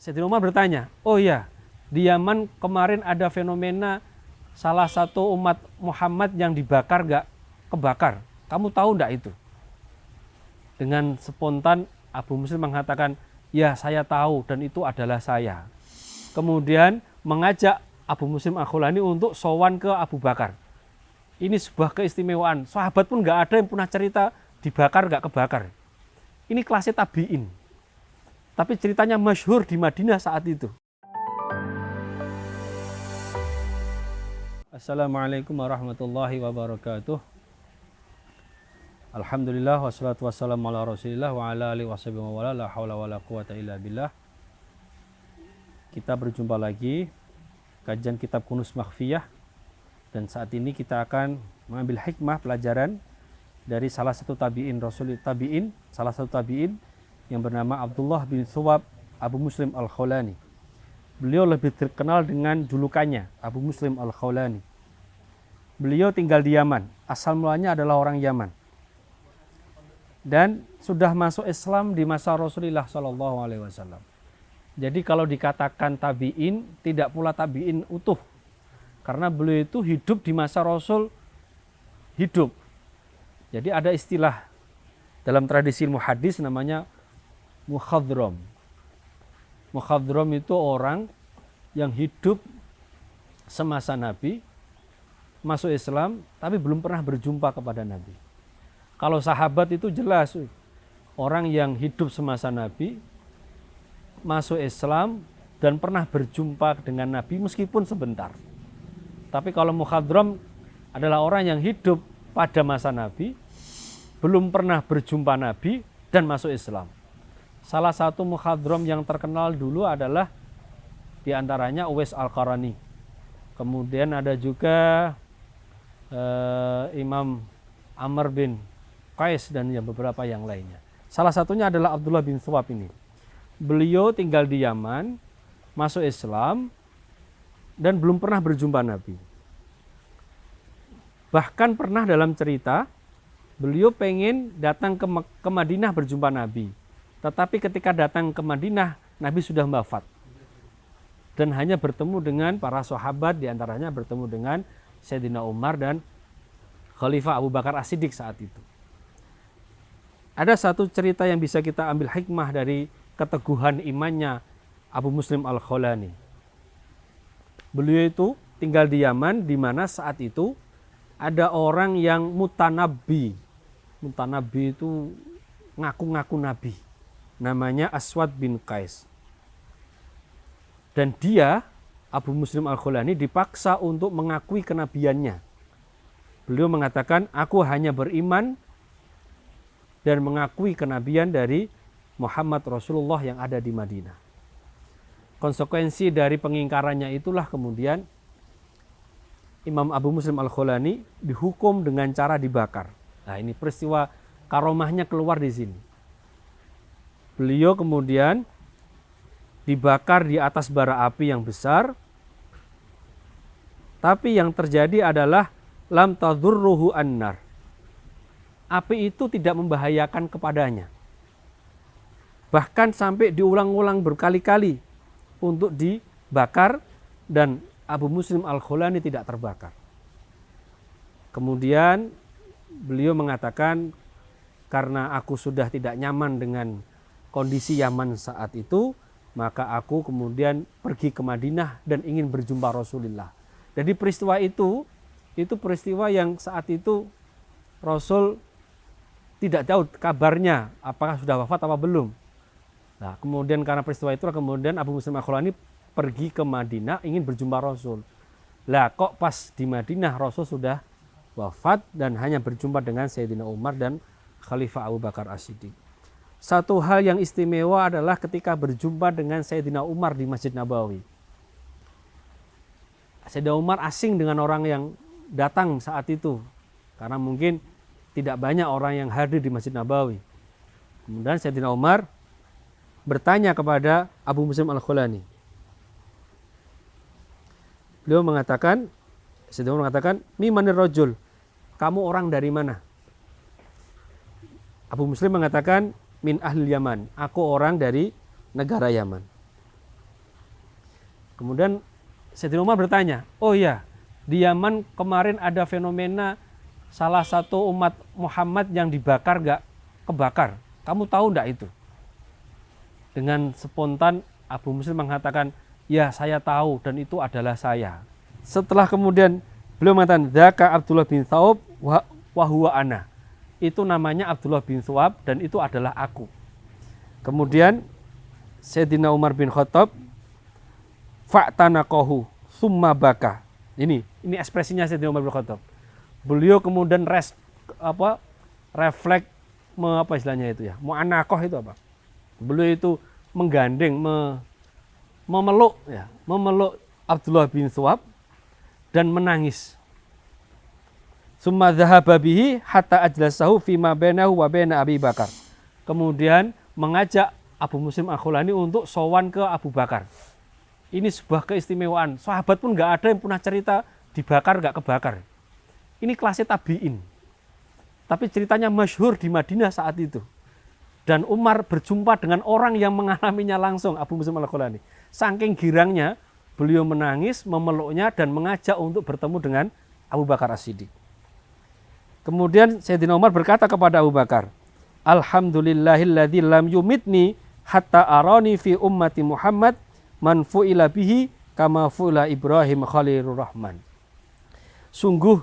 Sayyidina Umar bertanya, oh iya, di Yaman kemarin ada fenomena salah satu umat Muhammad yang dibakar gak kebakar. Kamu tahu enggak itu? Dengan spontan Abu Muslim mengatakan, ya saya tahu dan itu adalah saya. Kemudian mengajak Abu Muslim Al-Khawlani untuk sowan ke Abu Bakar. Ini sebuah keistimewaan. Sahabat pun nggak ada yang pernah cerita dibakar nggak kebakar. Ini kelasnya tabi'in. Tapi ceritanya masyhur di Madinah saat itu. Assalamualaikum warahmatullahi wabarakatuh. Alhamdulillah wassalatu wassalamu ala Rasulillah wa ala alihi washabihi wa wala la haula wala quwata illa billah. Kita berjumpa lagi kajian kitab Kunuz Makhfiyah, dan saat ini kita akan mengambil hikmah pelajaran dari salah satu tabi'in yang bernama Abdullah bin Thawab Abu Muslim Al-Khawlani. Beliau lebih terkenal dengan julukannya Abu Muslim Al-Khawlani. Beliau tinggal di Yaman, asal mulanya adalah orang Yaman, dan sudah masuk Islam di masa Rasulullah SAW. Jadi kalau dikatakan tabi'in, tidak pula tabi'in utuh, karena beliau itu hidup di masa Rasul hidup. Jadi ada istilah dalam tradisi ilmu hadis namanya mukhadram. Mukhadram itu orang yang hidup semasa Nabi, masuk Islam, tapi belum pernah berjumpa kepada Nabi. Kalau sahabat itu jelas, orang yang hidup semasa Nabi, masuk Islam, dan pernah berjumpa dengan Nabi meskipun sebentar. Tapi kalau mukhadram adalah orang yang hidup pada masa Nabi, belum pernah berjumpa Nabi, dan masuk Islam. Salah satu mukhadram yang terkenal dulu adalah diantaranya Uwais Al-Qarani. Kemudian ada juga Imam Amr bin Qais dan beberapa yang lainnya. Salah satunya adalah Abdullah bin Thawab ini. Beliau tinggal di Yaman, masuk Islam, dan belum pernah berjumpa Nabi. Bahkan pernah dalam cerita, beliau pengen datang ke Madinah berjumpa Nabi. Tetapi ketika datang ke Madinah, Nabi sudah wafat. Dan hanya bertemu dengan para sahabat, diantaranya bertemu dengan Sayyidina Umar dan Khalifah Abu Bakar As-Siddiq saat itu. Ada satu cerita yang bisa kita ambil hikmah dari keteguhan imannya Abu Muslim Al-Khawlani. Beliau itu tinggal di Yaman, di mana saat itu ada orang yang mutanabbi. Mutanabbi itu ngaku-ngaku nabi. Namanya Aswad bin Qais. Dan dia, Abu Muslim Al-Khawlani, dipaksa untuk mengakui kenabiannya. Beliau mengatakan, aku hanya beriman dan mengakui kenabian dari Muhammad Rasulullah yang ada di Madinah. Konsekuensi dari pengingkarannya itulah kemudian Imam Abu Muslim Al-Khawlani dihukum dengan cara dibakar. Nah, ini peristiwa karomahnya keluar di sini. Beliau kemudian dibakar di atas bara api yang besar, tapi yang terjadi adalah lam tadurruhu annar. Api itu tidak membahayakan kepadanya. Bahkan sampai diulang-ulang berkali-kali untuk dibakar, dan Abu Muslim Al-Khawlani tidak terbakar. Kemudian beliau mengatakan, karena aku sudah tidak nyaman dengan kondisi Yaman saat itu, maka aku kemudian pergi ke Madinah dan ingin berjumpa Rasulullah. Jadi peristiwa itu peristiwa yang saat itu Rasul tidak tahu kabarnya, apakah sudah wafat apa belum. Nah, kemudian karena peristiwa itu, kemudian Abu Muslim Al-Khawlani pergi ke Madinah ingin berjumpa Rasul. Lah kok pas di Madinah Rasul sudah wafat dan hanya berjumpa dengan Sayyidina Umar dan Khalifah Abu Bakar As-Siddiq. Satu hal yang istimewa adalah ketika berjumpa dengan Sayyidina Umar di Masjid Nabawi. Sayyidina Umar asing dengan orang yang datang saat itu, karena mungkin tidak banyak orang yang hadir di Masjid Nabawi. Kemudian Sayyidina Umar bertanya kepada Abu Muslim Al-Khawlani. Beliau mengatakan, Sayyidina Umar mengatakan, "Mimanir rajul?" Kamu orang dari mana? Abu Muslim mengatakan, "Min ahli Yaman." Aku orang dari negara Yaman. Kemudian Sayyidina Umar bertanya, oh ya, di Yaman kemarin ada fenomena salah satu umat Muhammad yang dibakar gak kebakar. Kamu tahu enggak itu? Dengan spontan Abu Muslim mengatakan, ya saya tahu dan itu adalah saya. Setelah kemudian beliau mengatakan, dzaka Abdullah bin Thawb wa huwa ana. Itu namanya Abdullah bin Thawb dan itu adalah aku. Kemudian Sayyidina Umar bin Khattab fa'tanaqahu summa baka. Ini ekspresinya Sayyidina Umar bin Khattab. Beliau kemudian refleks apa istilahnya itu ya? Mu'anaqah itu apa? Beliau itu menggandeng, memeluk Abdullah bin Thawb dan menangis. Summa dhahaba bihi hatta ajlasahu fima bainahu wa baina Abi Bakar. Kemudian mengajak Abu Muslim Al-Khawlani untuk sowan ke Abu Bakar. Ini sebuah keistimewaan. Sahabat pun nggak ada yang pernah cerita dibakar nggak kebakar. Ini kelasnya tabi'in. Tapi ceritanya masyhur di Madinah saat itu. Dan Umar berjumpa dengan orang yang mengalaminya langsung, Abu Muslim Al-Khawlani. Saking girangnya, beliau menangis, memeluknya dan mengajak untuk bertemu dengan Abu Bakar As-Siddiq. Kemudian Sayyidina Umar berkata kepada Abu Bakar, Alhamdulillahilladzi lam yumitni hatta arani fi ummati Muhammad man fu'ila bihi kama fu'ila Ibrahim Khalilur Rahman. Sungguh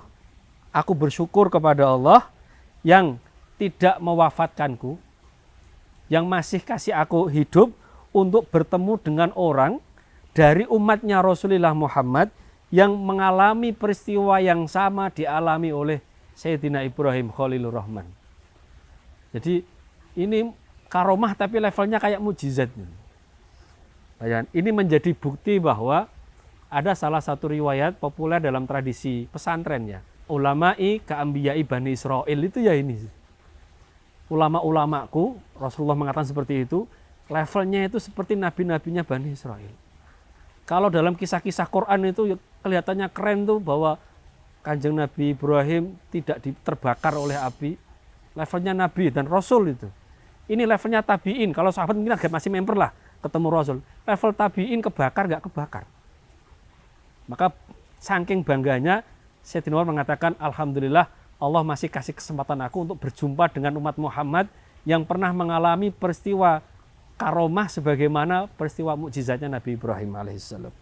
aku bersyukur kepada Allah yang tidak mewafatkanku, yang masih kasih aku hidup untuk bertemu dengan orang dari umatnya Rasulullah Muhammad yang mengalami peristiwa yang sama dialami oleh Sayyidina Ibrahim Khalilur Rahman. Jadi ini karomah tapi levelnya kayak mujizat. Ini menjadi bukti bahwa ada salah satu riwayat populer dalam tradisi pesantren ya. Ulama'i ka'ambiyai Bani Israel itu ya ini. Ulama-ulamaku, Rasulullah mengatakan seperti itu, levelnya itu seperti nabi-nabinya Bani Israel. Kalau dalam kisah-kisah Quran itu kelihatannya keren tuh bahwa Kanjeng Nabi Ibrahim tidak terbakar oleh api. Levelnya Nabi dan Rasul itu. Ini levelnya tabi'in. Kalau sahabat mungkin agak masih member lah ketemu Rasul. Level tabi'in kebakar nggak kebakar. Maka saking bangganya Sayyidina Umar mengatakan, Alhamdulillah Allah masih kasih kesempatan aku untuk berjumpa dengan umat Muhammad yang pernah mengalami peristiwa karomah sebagaimana peristiwa mukjizatnya Nabi Ibrahim alaihissalam.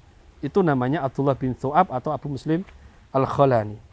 Itu namanya Abdullah bin Thawb atau Abu Muslim Al-Khawlani.